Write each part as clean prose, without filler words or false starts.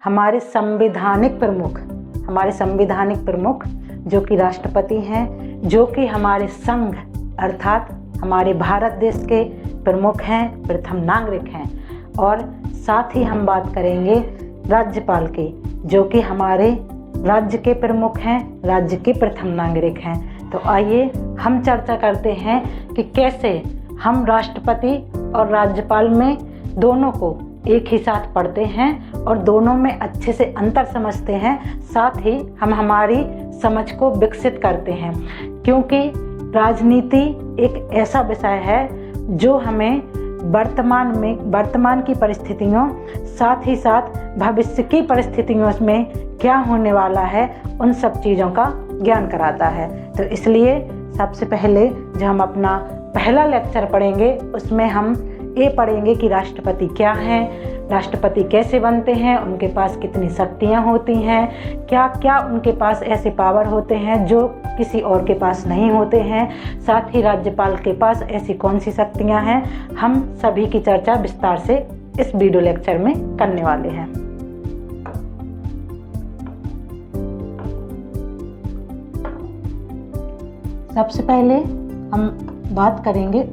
हमारे संवैधानिक प्रमुख जो कि राष्ट्रपति हैं, जो कि हमारे संघ अर्थात हमारे भारत देश के प्रमुख हैं, प्रथम नागरिक हैं। और साथ ही हम बात करेंगे राज्यपाल की, जो कि हमारे राज्य के प्रमुख हैं, राज्य के प्रथम नागरिक हैं। तो आइए हम चर्चा करते हैं कि कैसे हम राष्ट्रपति और राज्यपाल में दोनों को एक ही साथ पढ़ते हैं और दोनों में अच्छे से अंतर समझते हैं, साथ ही हम हमारी समझ को विकसित करते हैं। क्योंकि राजनीति एक ऐसा विषय है जो हमें वर्तमान की परिस्थितियों, साथ ही साथ भविष्य की परिस्थितियों में क्या होने वाला है, उन सब चीज़ों का ज्ञान कराता है। तो इसलिए सबसे पहले जो हम अपना पहला लेक्चर पढ़ेंगे उसमें हम ये पढ़ेंगे कि राष्ट्रपति क्या हैं, राष्ट्रपति कैसे बनते हैं, उनके पास कितनी शक्तियाँ होती हैं, क्या क्या उनके पास ऐसे पावर होते हैं जो किसी और के पास नहीं होते हैं, साथ ही राज्यपाल के पास ऐसी कौन सी शक्तियाँ हैं। हम सभी की चर्चा विस्तार से इस वीडियो लेक्चर में करने वाले हैं। सबसे पहले हम बात करेंगे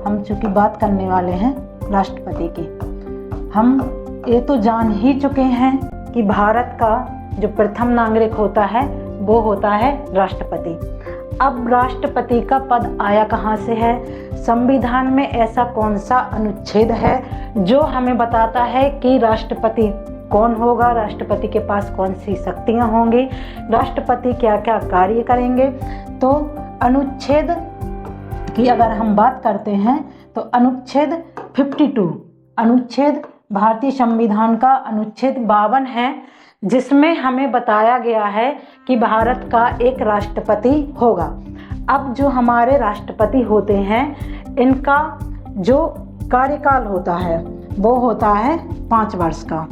हम चूंकि बात करने वाले हैं राष्ट्रपति की। हम ये तो जान ही चुके हैं कि भारत का जो प्रथम नागरिक होता है वो होता है राष्ट्रपति। अब राष्ट्रपति का पद आया कहाँ से है? संविधान में ऐसा कौन सा अनुच्छेद है जो हमें बताता है कि राष्ट्रपति कौन होगा, राष्ट्रपति के पास कौन सी शक्तियाँ होंगी, राष्ट्रपति क्या क्या कार्य करेंगे? तो अनुच्छेद की अगर हम बात करते हैं तो अनुच्छेद 52, अनुच्छेद भारतीय संविधान का अनुच्छेद 52 है, जिसमें हमें बताया गया है कि भारत का एक राष्ट्रपति होगा। अब जो हमारे राष्ट्रपति होते हैं, इनका जो कार्यकाल होता है वो होता है 5 वर्ष का।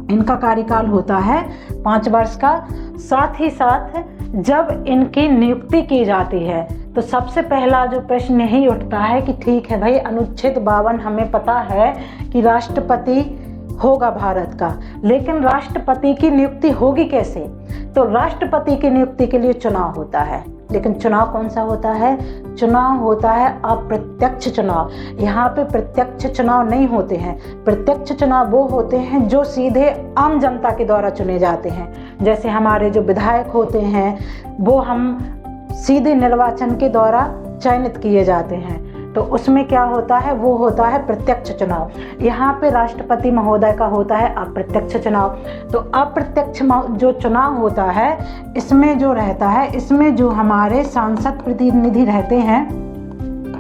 इनका कार्यकाल होता है 5 वर्ष का। साथ ही साथ जब इनकी नियुक्ति की जाती है तो सबसे पहला जो प्रश्न यही उठता है कि ठीक है भाई, अनुच्छेद 52 हमें पता है कि राष्ट्रपति होगा भारत का, लेकिन राष्ट्रपति की नियुक्ति होगी कैसे? तो राष्ट्रपति की नियुक्ति के लिए चुनाव होता है, लेकिन चुनाव कौन सा होता है? चुनाव होता है अप्रत्यक्ष चुनाव। यहाँ पे प्रत्यक्ष चुनाव नहीं होते हैं। प्रत्यक्ष चुनाव वो होते हैं जो सीधे आम जनता के द्वारा चुने जाते हैं। जैसे हमारे जो विधायक होते हैं वो हम सीधे निर्वाचन के द्वारा चयनित किए जाते हैं, तो उसमें क्या होता है? वो होता है प्रत्यक्ष चुनाव। यहाँ पे राष्ट्रपति महोदय का होता है अप्रत्यक्ष चुनाव। तो अप्रत्यक्ष जो चुनाव होता है, इसमें जो रहता है, इसमें जो हमारे सांसद प्रतिनिधि रहते हैं,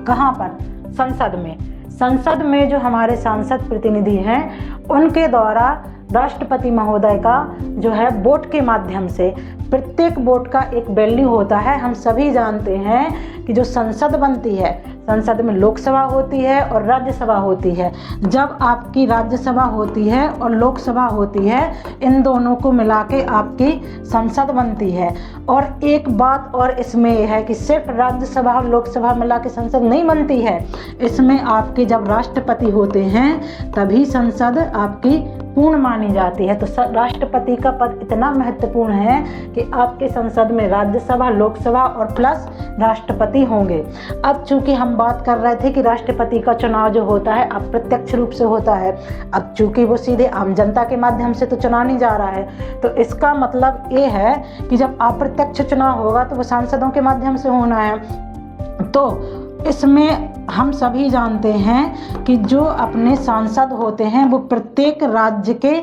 कहाँ पर? संसद में। संसद में जो हमारे सांसद प्रतिनिधि हैं, उनके द्वारा राष्ट्रपति महोदय का जो है वोट के माध्यम से, प्रत्येक वोट का एक वैल्यू होता है। हम सभी जानते हैं कि जो संसद बनती है, संसद में लोकसभा होती है और राज्यसभा होती है। जब आपकी राज्यसभा होती है और लोकसभा होती है, इन दोनों को मिला के आपकी संसद बनती है। और एक बात और इसमें यह है कि सिर्फ राज्यसभा और लोकसभा मिला के संसद नहीं बनती है। इसमें आपके जब राष्ट्रपति होते हैं तभी संसद आपकी पूर्ण मानी जाती है। तो राष्ट्रपति का पद इतना महत्वपूर्ण है कि आपके संसद में राज्यसभा, लोकसभा और प्लस राष्ट्रपति होंगे। अब चूंकि हम बात कर रहे थे कि राष्ट्रपति का चुनाव जो होता है अप्रत्यक्ष रूप से होता है, अब चूंकि वो सीधे आम जनता के माध्यम से तो चुना नहीं जा रहा है, तो इसका मतलब ये है कि जब अप्रत्यक्ष चुनाव होगा तो वो सांसदों के माध्यम से होना है। तो इसमें हम सभी जानते हैं कि जो अपने सांसद होते हैं वो प्रत्येक राज्य के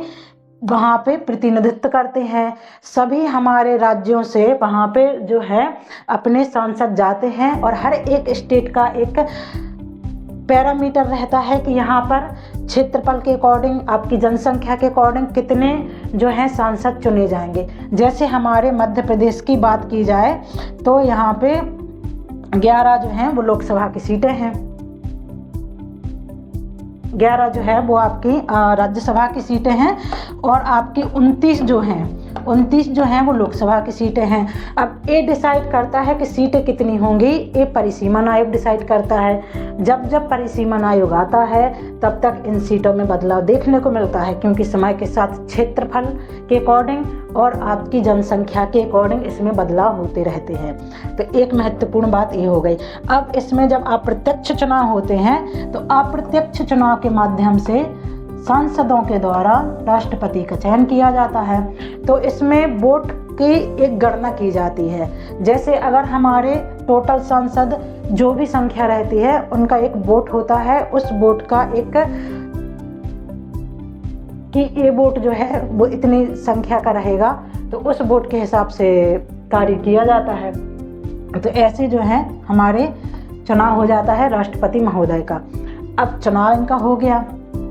वहाँ पे प्रतिनिधित्व करते हैं। सभी हमारे राज्यों से वहाँ पे जो है अपने सांसद जाते हैं और हर एक स्टेट का एक पैरामीटर रहता है कि यहाँ पर क्षेत्रफल के अकॉर्डिंग, आपकी जनसंख्या के अकॉर्डिंग कितने जो हैं सांसद चुने जाएंगे। जैसे हमारे मध्य प्रदेश की बात की जाए तो यहाँ पे 11 जो हैं वो लोकसभा की सीटें हैं। 11 जो है वो आपकी राज्यसभा की सीटें हैं और आपकी 29 जो हैं वो लोकसभा की सीटें हैं। अब ये डिसाइड करता है कि सीटें कितनी होंगी, ये परिसीमन आयोग डिसाइड करता है। जब परिसीमन आयोग आता है तब तक इन सीटों में बदलाव देखने को मिलता है, क्योंकि समय के साथ क्षेत्रफल के अकॉर्डिंग और आपकी जनसंख्या के अकॉर्डिंग इसमें बदलाव होते रहते हैं। तो एक महत्वपूर्ण बात ये हो गई। अब इसमें जब अप्रत्यक्ष चुनाव होते हैं तो अप्रत्यक्ष चुनाव के माध्यम से सांसदों के द्वारा राष्ट्रपति का चयन किया जाता है। तो इसमें वोट की एक गणना की जाती है। जैसे अगर हमारे टोटल सांसद जो भी संख्या रहती है उनका एक वोट होता है, उस वोट का एक कि ये वोट जो है वो इतनी संख्या का रहेगा, तो उस वोट के हिसाब से कार्य किया जाता है। तो ऐसे जो है हमारे चुनाव हो जाता है राष्ट्रपति महोदय का। अब चुनाव इनका हो गया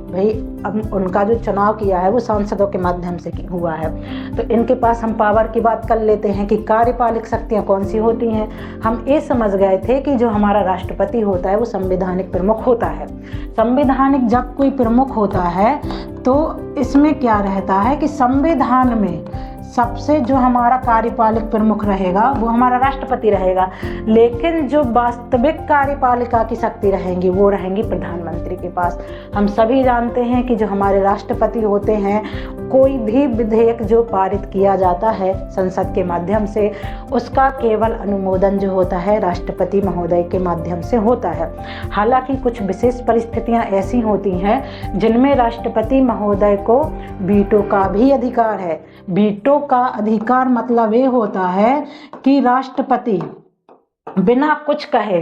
भाई, अब उनका जो चुनाव किया है वो सांसदों के माध्यम से हुआ है। तो इनके पास हम पावर की बात कर लेते हैं कि कार्यपालिक शक्तियाँ कौन सी होती हैं। हम ये समझ गए थे कि जो हमारा राष्ट्रपति होता है वो संवैधानिक प्रमुख होता है। संवैधानिक जब कोई प्रमुख होता है तो इसमें क्या रहता है कि संविधान में सबसे जो हमारा कार्यपालिक प्रमुख रहेगा वो हमारा राष्ट्रपति रहेगा, लेकिन जो वास्तविक कार्यपालिका की शक्ति रहेंगी वो रहेंगी प्रधानमंत्री के पास। हम सभी जानते हैं कि जो हमारे राष्ट्रपति होते हैं, कोई भी विधेयक जो पारित किया जाता है संसद के माध्यम से, उसका केवल अनुमोदन जो होता है राष्ट्रपति महोदय के माध्यम से होता है। हालांकि कुछ विशेष परिस्थितियां ऐसी होती हैं जिनमें राष्ट्रपति महोदय को वीटो का भी अधिकार है। वीटो का अधिकार मतलब ये होता है कि राष्ट्रपति बिना कुछ कहे,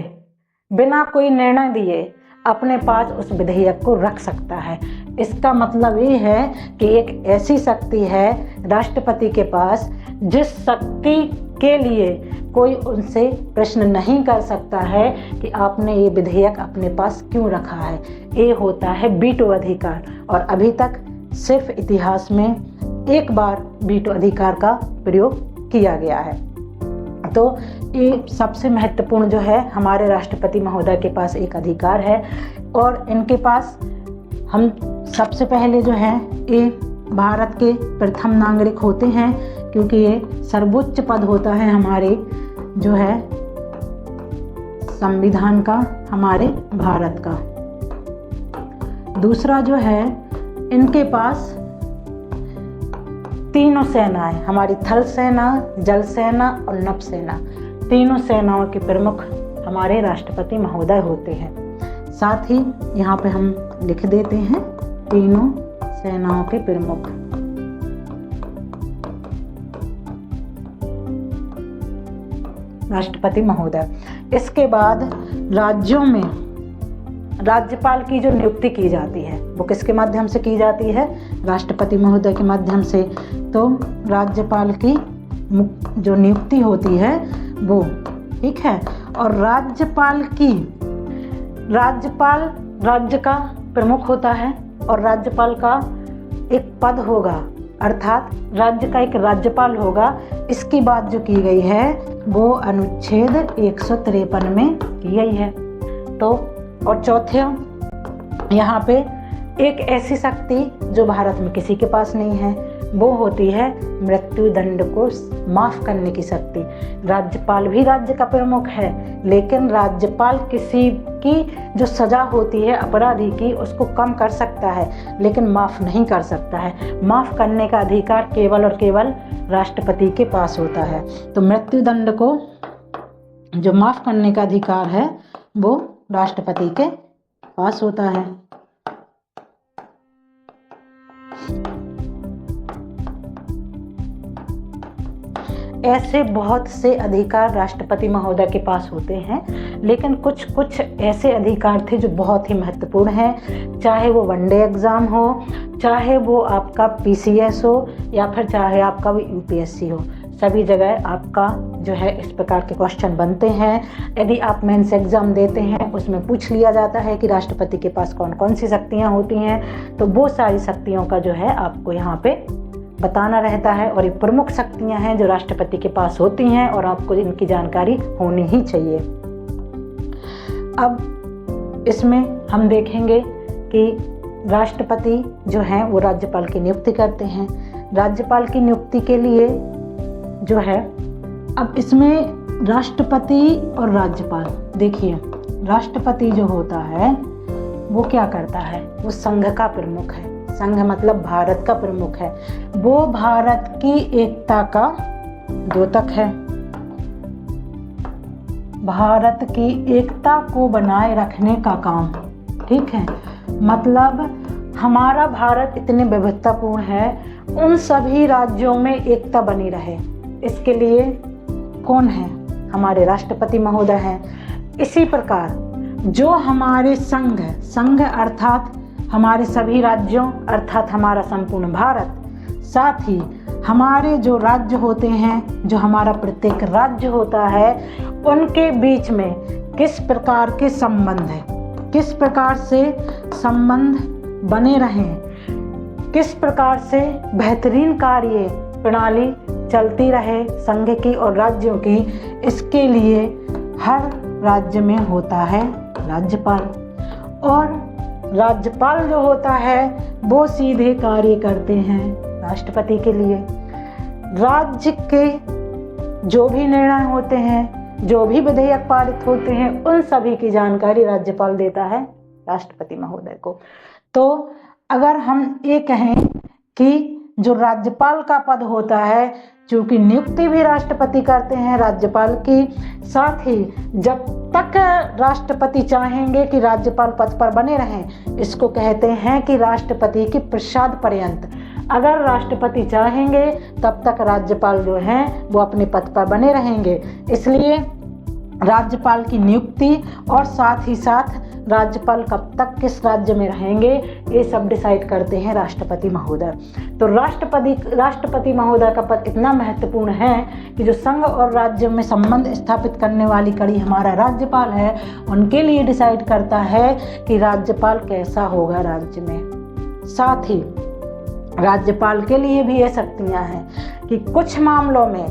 बिना कोई निर्णय दिए अपने पास उस विधेयक को रख सकता है। इसका मतलब ये है कि एक ऐसी शक्ति है राष्ट्रपति के पास जिस शक्ति के लिए कोई उनसे प्रश्न नहीं कर सकता है कि आपने ये विधेयक अपने पास क्यों रखा है। ये होता है वीटो अधिकार, और अभी तक सिर्फ इतिहास में एक बार वीटो अधिकार का प्रयोग किया गया है। तो ये सबसे महत्वपूर्ण जो है हमारे राष्ट्रपति महोदय के पास एक अधिकार है, और इनके पास हम सबसे पहले जो है ये भारत के प्रथम नागरिक होते हैं, क्योंकि ये सर्वोच्च पद होता है हमारे जो है संविधान का, हमारे भारत का। दूसरा जो है इनके पास तीनों सेनाएं, हमारी थल सेना, जल सेना और नभ सेना, तीनों सेनाओं के प्रमुख हमारे राष्ट्रपति महोदय होते हैं। साथ ही यहाँ पे हम लिख देते हैं तीनों सेनाओं के प्रमुख। राष्ट्रपति महोदय। इसके बाद राज्यों में राज्यपाल की जो नियुक्ति की जाती है वो किसके माध्यम से की जाती है? राष्ट्रपति महोदय के माध्यम से। तो राज्यपाल की जो नियुक्ति होती है वो, ठीक है। और राज्यपाल राज्य का प्रमुख होता है, और राज्यपाल का एक पद होगा, अर्थात राज्य का एक राज्यपाल होगा। इसकी बात जो की गई है वो अनुच्छेद 153 में की गई है। तो और चौथे यहाँ पे एक ऐसी शक्ति जो भारत में किसी के पास नहीं है, वो होती है मृत्यु दंड को माफ करने की शक्ति। राज्यपाल भी राज्य का प्रमुख है, लेकिन राज्यपाल किसी की जो सजा होती है अपराधी की उसको कम कर सकता है, लेकिन माफ नहीं कर सकता है। माफ करने का अधिकार केवल और केवल राष्ट्रपति के पास होता है। तो मृत्यु दंड को जो माफ करने का अधिकार है वो राष्ट्रपति के पास होता है। ऐसे बहुत से अधिकार राष्ट्रपति महोदय के पास होते हैं, लेकिन कुछ ऐसे अधिकार थे जो बहुत ही महत्वपूर्ण हैं। चाहे वो वनडे एग्ज़ाम हो, चाहे वो आपका पीसीएस हो, या फिर चाहे आपका वो यूपीएससी हो, सभी जगह आपका जो है इस प्रकार के क्वेश्चन बनते हैं। यदि आप मेंस एग्ज़ाम देते हैं उसमें पूछ लिया जाता है कि राष्ट्रपति के पास कौन कौन सी शक्तियाँ होती हैं, तो वो सारी शक्तियों का जो है आपको यहाँ पे बताना रहता है। और ये प्रमुख शक्तियाँ हैं जो राष्ट्रपति के पास होती हैं, और आपको इनकी जानकारी होनी ही चाहिए। अब इसमें हम देखेंगे कि राष्ट्रपति जो हैं वो राज्यपाल की नियुक्ति करते हैं। राज्यपाल की नियुक्ति के लिए जो है, अब इसमें राष्ट्रपति और राज्यपाल, देखिए राष्ट्रपति जो होता है वो क्या करता है, वो संघ का प्रमुख है। संघ मतलब भारत का प्रमुख है। वो भारत की एकता का द्योतक है। भारत की एकता को बनाए रखने का काम, ठीक है। मतलब हमारा भारत इतने विविधतापूर्ण है, उन सभी राज्यों में एकता बनी रहे, इसके लिए कौन है, हमारे राष्ट्रपति महोदय हैं। इसी प्रकार जो हमारे संघ अर्थात हमारे सभी राज्यों अर्थात हमारा संपूर्ण भारत, साथ ही हमारे जो राज्य होते हैं, जो हमारा प्रत्येक राज्य होता है, उनके बीच में किस प्रकार के संबंध है, किस प्रकार से संबंध बने रहें, किस प्रकार से बेहतरीन कार्य प्रणाली चलती रहे संघ की और राज्यों की, इसके लिए हर राज्य में होता है राज्यपाल। और राज्यपाल जो होता है वो सीधे कार्य करते हैं राष्ट्रपति के लिए। राज्य के जो भी निर्णय होते हैं, जो भी विधेयक पारित होते हैं, उन सभी की जानकारी राज्यपाल देता है राष्ट्रपति महोदय को। तो अगर हम ये कहें कि जो राज्यपाल का पद होता है, चूँकि नियुक्ति भी राष्ट्रपति करते हैं राज्यपाल की, साथ ही जब तक राष्ट्रपति चाहेंगे कि राज्यपाल पद पर बने रहें, इसको कहते हैं कि राष्ट्रपति की प्रसाद पर्यंत। अगर राष्ट्रपति चाहेंगे तब तक राज्यपाल जो हैं वो अपने पद पर बने रहेंगे। इसलिए राज्यपाल की नियुक्ति और साथ ही साथ राज्यपाल कब तक किस राज्य में रहेंगे, ये सब डिसाइड करते हैं राष्ट्रपति महोदय। तो राष्ट्रपति महोदय का पद इतना महत्वपूर्ण है कि जो संघ और राज्य में संबंध स्थापित करने वाली कड़ी हमारा राज्यपाल है, उनके लिए डिसाइड करता है कि राज्यपाल कैसा होगा राज्य में। साथ ही राज्यपाल के लिए भी ये शक्तियाँ हैं कि कुछ मामलों में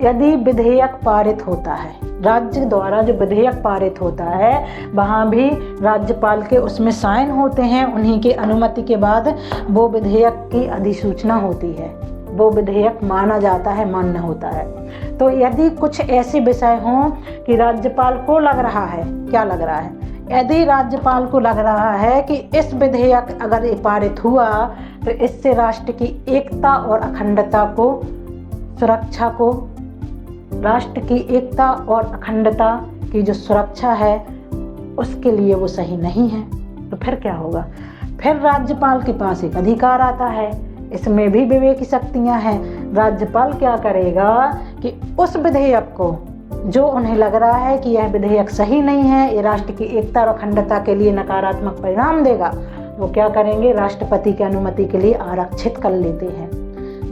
यदि विधेयक पारित होता है, राज्य द्वारा जो विधेयक पारित होता है, वहाँ भी राज्यपाल के उसमें साइन होते हैं। उन्हीं की अनुमति के बाद वो विधेयक की अधिसूचना होती है, वो विधेयक माना जाता है, मान्य होता है। तो यदि कुछ ऐसे विषय हों कि राज्यपाल को लग रहा है, क्या लग रहा है, यदि राज्यपाल को लग रहा है कि इस विधेयक अगर ये पारित हुआ तो इससे राष्ट्र की एकता और अखंडता को, सुरक्षा को, राष्ट्र की एकता और अखंडता की जो सुरक्षा है उसके लिए वो सही नहीं है, तो फिर क्या होगा, फिर राज्यपाल के पास एक अधिकार आता है। इसमें भी विवेक की शक्तियाँ हैं। राज्यपाल क्या करेगा कि उस विधेयक को, जो उन्हें लग रहा है कि यह विधेयक सही नहीं है, ये राष्ट्र की एकता और अखंडता के लिए नकारात्मक परिणाम देगा, वो क्या करेंगे, राष्ट्रपति की अनुमति के लिए आरक्षित कर लेते हैं।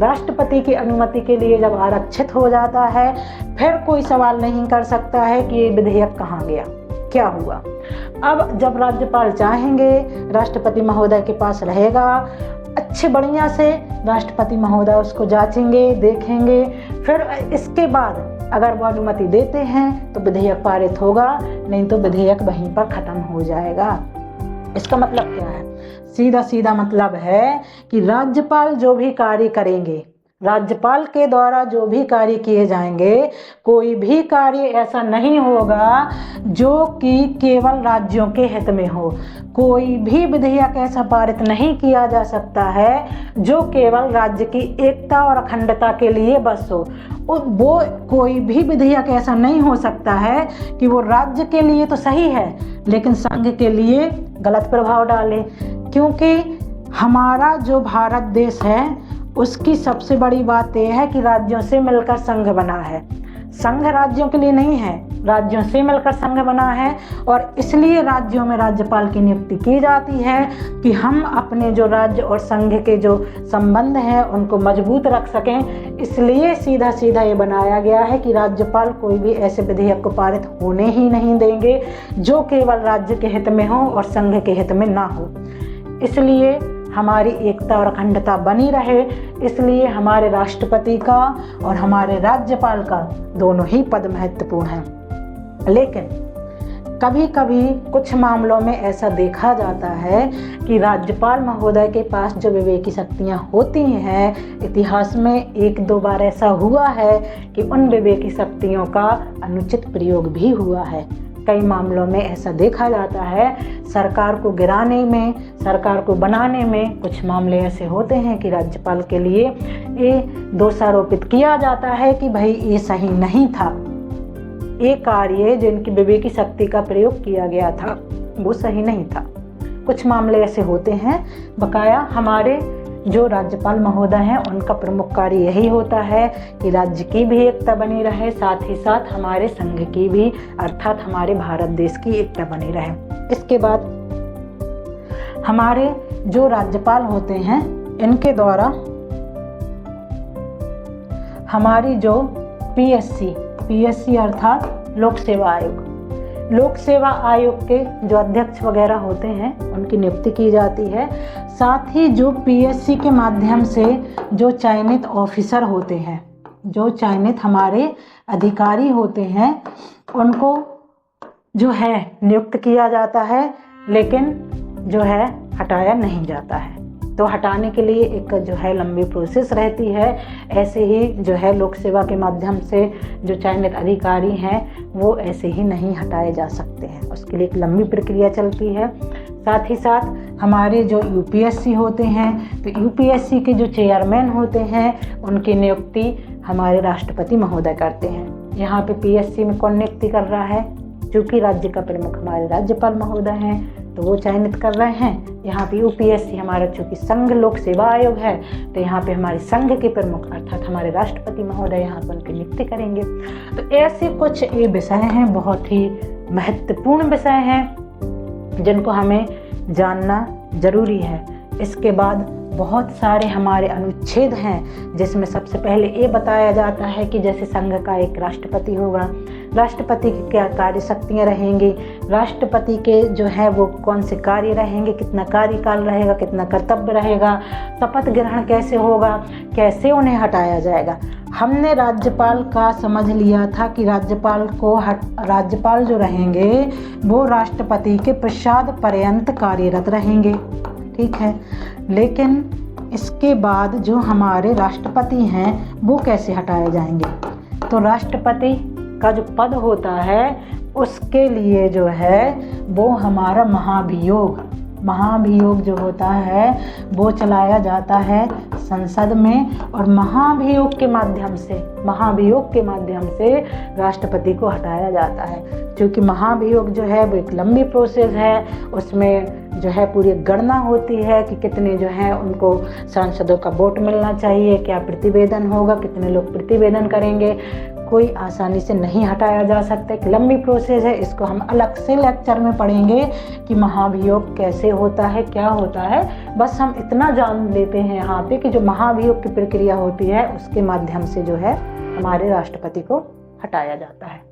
राष्ट्रपति की अनुमति के लिए जब आरक्षित हो जाता है, फिर कोई सवाल नहीं कर सकता है कि ये विधेयक कहाँ गया, क्या हुआ। अब जब राज्यपाल चाहेंगे, राष्ट्रपति महोदय के पास रहेगा, अच्छे बढ़िया से राष्ट्रपति महोदय उसको जांचेंगे, देखेंगे, फिर इसके बाद अगर वो अनुमति देते हैं तो विधेयक पारित होगा, नहीं तो विधेयक वहीं पर खत्म हो जाएगा। इसका मतलब क्या है, सीधा सीधा मतलब है कि राज्यपाल जो भी कार्य करेंगे, राज्यपाल के द्वारा जो भी कार्य किए जाएंगे, कोई भी कार्य ऐसा नहीं होगा जो कि केवल राज्यों के हित में हो। कोई भी विधेयक ऐसा पारित नहीं किया जा सकता है जो केवल राज्य की एकता और अखंडता के लिए बस हो। वो कोई भी विधेयक ऐसा नहीं हो सकता है कि वो राज्य के लिए तो सही है लेकिन संघ के लिए गलत प्रभाव डाले, क्योंकि हमारा जो भारत देश है उसकी सबसे बड़ी बात यह है कि राज्यों से मिलकर संघ बना है। संघ राज्यों के लिए नहीं है, राज्यों से मिलकर संघ बना है, और इसलिए राज्यों में राज्यपाल की नियुक्ति की जाती है कि हम अपने जो राज्य और संघ के जो संबंध हैं उनको मजबूत रख सकें। इसलिए सीधा सीधा ये बनाया गया है कि राज्यपाल कोई भी ऐसे विधेयक को पारित होने ही नहीं देंगे जो केवल राज्य के हित में हो और संघ के हित में ना हो। इसलिए हमारी एकता और अखंडता बनी रहे, इसलिए हमारे राष्ट्रपति का और हमारे राज्यपाल का दोनों ही पद महत्वपूर्ण हैं। लेकिन कभी कभी कुछ मामलों में ऐसा देखा जाता है कि राज्यपाल महोदय के पास जो विवेकी शक्तियाँ होती हैं, इतिहास में 1-2 बार ऐसा हुआ है कि उन विवेकी शक्तियों का अनुचित प्रयोग भी हुआ है। कई मामलों में ऐसा देखा जाता है, सरकार को गिराने में, सरकार को बनाने में कुछ मामले ऐसे होते हैं कि राज्यपाल के लिए ये दोषारोपित किया जाता है कि भाई ये सही नहीं था, ये कार्य जो इनकी विवेकी शक्ति का प्रयोग किया गया था वो सही नहीं था। कुछ मामले ऐसे होते हैं। बकाया हमारे जो राज्यपाल महोदय हैं उनका प्रमुख कार्य यही होता है कि राज्य की भी एकता बनी रहे, साथ ही साथ हमारे संघ की भी, अर्थात हमारे भारत देश की एकता बनी रहे। इसके बाद हमारे जो राज्यपाल होते हैं इनके द्वारा हमारी जो पीएससी अर्थात लोक सेवा आयोग, लोक सेवा आयोग के जो अध्यक्ष वगैरह होते हैं उनकी नियुक्ति की जाती है। साथ ही जो पीएससी के माध्यम से जो चयनित ऑफिसर होते हैं, जो चयनित हमारे अधिकारी होते हैं, उनको जो है नियुक्त किया जाता है, लेकिन जो है हटाया नहीं जाता है। तो हटाने के लिए एक जो है लंबी प्रोसेस रहती है। ऐसे ही जो है लोक सेवा के माध्यम से जो चयनित अधिकारी हैं वो ऐसे ही नहीं हटाए जा सकते हैं, उसके लिए एक लंबी प्रक्रिया चलती है। साथ ही साथ हमारे जो यूपीएससी होते हैं, तो यूपीएससी के जो चेयरमैन होते हैं उनकी नियुक्ति हमारे राष्ट्रपति महोदय करते हैं। यहाँ पे पीएससी में कौन नियुक्ति कर रहा है? क्योंकि राज्य का प्रमुख हमारे राज्यपाल महोदय हैं तो वो चयनित कर रहे हैं। यहाँ पे यूपीएससी हमारा चूँकि संघ लोक सेवा आयोग है तो यहाँ पे हमारे संघ के प्रमुख अर्थात हमारे राष्ट्रपति महोदय यहाँ पर उनकी नियुक्ति करेंगे। तो ऐसे कुछ ये विषय हैं, बहुत ही महत्वपूर्ण विषय हैं जिनको हमें जानना जरूरी है। इसके बाद बहुत सारे हमारे अनुच्छेद हैं जिसमें सबसे पहले ये बताया जाता है कि जैसे संघ का एक राष्ट्रपति होगा, राष्ट्रपति की क्या कार्य शक्तियाँ रहेंगी, राष्ट्रपति के जो है वो कौन से कार्य रहेंगे, कितना कार्यकाल रहेगा, कितना कर्तव्य रहेगा, शपथ ग्रहण कैसे होगा, कैसे उन्हें हटाया जाएगा। हमने राज्यपाल का समझ लिया था कि राज्यपाल जो रहेंगे वो राष्ट्रपति के पश्चात पर्यंत कार्यरत रहेंगे, ठीक है। लेकिन इसके बाद जो हमारे राष्ट्रपति हैं वो कैसे हटाए जाएंगे? तो राष्ट्रपति का जो पद होता है उसके लिए जो है वो हमारा महाभियोग जो होता है वो चलाया जाता है संसद में, और महाभियोग के माध्यम से राष्ट्रपति को हटाया जाता है। क्योंकि महाभियोग जो है वो एक लंबी प्रोसेस है, उसमें जो है पूरी गणना होती है कि कितने जो है उनको सांसदों का वोट मिलना चाहिए, क्या प्रतिवेदन होगा, कितने लोग प्रतिवेदन करेंगे, कोई आसानी से नहीं हटाया जा सकता। एक लंबी प्रोसेस है, इसको हम अलग से लेक्चर में पढ़ेंगे कि महाभियोग कैसे होता है, क्या होता है। बस हम इतना जान लेते हैं यहाँ पे कि जो महाभियोग की प्रक्रिया होती है उसके माध्यम से जो है हमारे राष्ट्रपति को हटाया जाता है।